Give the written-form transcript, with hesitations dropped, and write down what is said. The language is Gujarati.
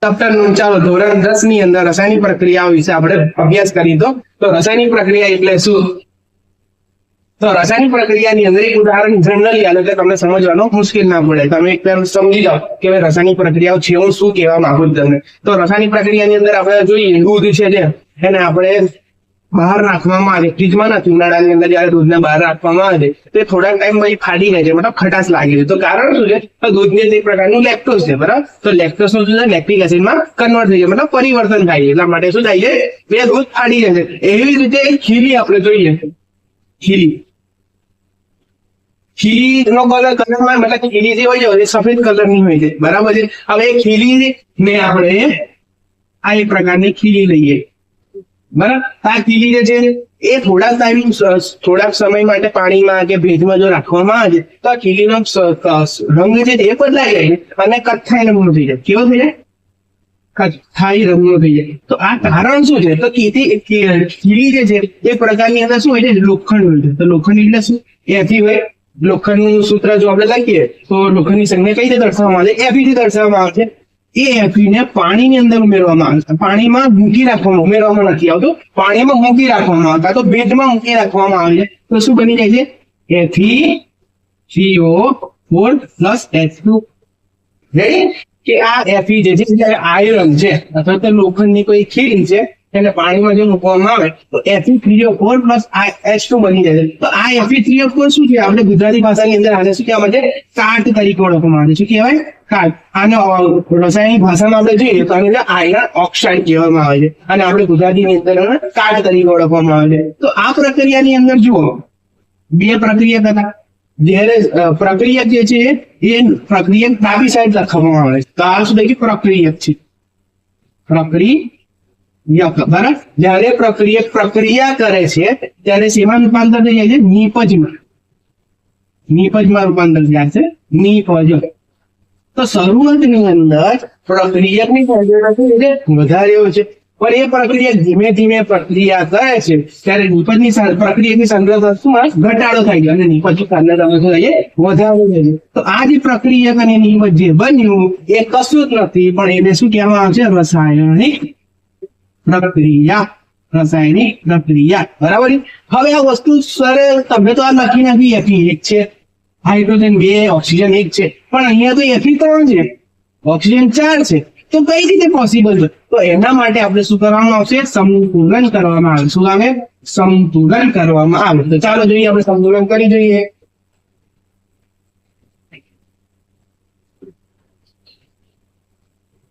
ચેપ્ટર ચાલો ધોરણ 10 ની અંદર રાસાયણિક પ્રક્રિયાઓ વિશે આપણે અભ્યાસ કરી તો રાસાયણિક પ્રક્રિયા એટલે શું? તો રાસાયણિક પ્રક્રિયાની અંદર એક ઉદાહરણ જનરલી આલે એટલે તમને સમજવાનો મુશ્કેલ ના પડે. તમે એક વાર સમજી જાઓ કે ભાઈ રાસાયણિક પ્રક્રિયાઓ છે, હું શું કહેવા માંગુ છું તમને. તો રાસાયણિક પ્રક્રિયાની અંદર આપણે જોઈએ દૂધ છે જે એને આપણે બહાર રાખવામાં આવે, ફ્રીજમાં નથી. ઉનાળાની અંદર જયારે દૂધને બહાર રાખવામાં આવે તે થોડાક ટાઈમ પછી ફાટી જાય છે, મતલબ ખટાશ લાગે છે. તો કારણ શું છે? તો દૂધની એક પ્રકારનું લેક્ટોઝ છે, બરાબર. તો લેક્ટોઝ નું શું છે? લેક્ટિક એસિડમાં કન્વર્ટ થઈ જાય, મતલબ પરિવર્તન થાય છે. એટલા માટે શું થાય છે? બે દૂધ ફાટી જાય છે. એવી રીતે ખીલી આપણે જોઈએ, ખીલી નો કલરમાં મતલબ ખીલી જે હોય છે સફેદ કલરની હોય છે, બરાબર છે. હવે ખીલી ને આપણે આ એક પ્રકારની ખીલી લઈએ, બરાબર. આ ખીલી જે છે એ થોડાક સમય માટે પાણીમાં કે ભેજમાં જો રાખવામાં આવે છે તો આ ખીલીનો રંગ છે એ બદલાઈ જાય છે અને કથ્થાઈ રંગનો થઈ જાય. કેવો થઈ જાય? કથ્થાઈ રંગનો થઈ જાય. તો આ કારણ શું છે? તો ખીલી જે છે એ પ્રકારની અંદર શું હોય છે? લોખંડ હોય છે. તો લોખંડ એટલે શું? એથી હોય. લોખંડનું સૂત્ર જો આપણે લખીએ તો લોખંડની સંજ્ઞા કઈ રીતે દર્શાવવામાં આવે છે? એફી થી દર્શાવવામાં આવે છે. એ એફી ને પાણીની અંદર ઉમેરવામાં આવે છે. પાણીમાં મૂકી રાખવામાં, ઉમેરવામાં નથી આવતું, પાણીમાં મૂકી રાખવામાં આવતા તો ભેજમાં મૂકી રાખવામાં આવે છે. તો શું બની જાય છે? FeCO4 plus H2. રેડી? કે આ એફી જે છે આયરન છે અથવા તો લોખંડની કોઈ ખીલી છે એને પાણીમાં જો મૂકવામાં આવે તો Fe3O4 પ્લસ H2 બની જાય છે. તો આ Fe3O4 શું છે? આપણે ગુજરાતી ભાષાની અંદર આને શું કહેવામાં આવે છે? કાટ તરીકે ઓળખવામાં આવે છે. શું કહેવાય? કાટ. આને રાસાયણિક ભાષામાં આપણે જોઈએ તો આને આયર્ન ઓક્સાઇડ કહેવામાં આવે છે અને આપણે ગુજરાતીની અંદર કાટ તરીકે ઓળખવામાં આવે છે. તો આ પ્રક્રિયાની અંદર જુઓ બે પ્રક્રિયા થતા. જયારે પ્રક્રિયક જે છે એ પ્રક્રિયક ડાબી સાઈડ લખવામાં આવે છે. તો આ શું થાય? પ્રક્રિયક છે, પ્રક્રિયક, બરાબર. જયારે પ્રક્રિયક પ્રક્રિયા કરે છે ત્યારે શેમાં રૂપાંતર થઈ જાય છે? નિપજમાં રૂપાંતર થાય છે. નિપજ. તો શરૂઆતની અંદર પ્રક્રિયકની વધારે હોય છે પણ એ પ્રક્રિયા ધીમે ધીમે પ્રક્રિયા કરે છે ત્યારે નિપજની પ્રક્રિયાની સાંદ્રતા શું ઘટાડો થાય છે અને નિપજની સાંદ્રતા વધારે થાય છે. તો આ જે પ્રક્રિયક અને નિપજ જે બન્યું એ કશું જ નથી પણ એને શું કહેવામાં આવે છે? રાસાયણિક પ્રક્રિયા. રાસાયણિક પ્રક્રિયા, બરાબર. હવે આ વસ્તુ સરળ, તમે તો આ લખી નાખી Fe1 છે, હાઇડ્રોજન 2, ઓક્સિજન 1 છે, પણ અહીંયા તો Fe3 છે, ઓક્સિજન 4 છે. તો કઈ રીતે પોસિબલ છે? તો એના માટે આપણે શું કરવામાં આવશે? સંતુલન કરવામાં આવે. શું આવે? સંતુલન કરવામાં આવે. તો ચાલો જોઈએ, આપણે સંતુલન કરી જોઈએ.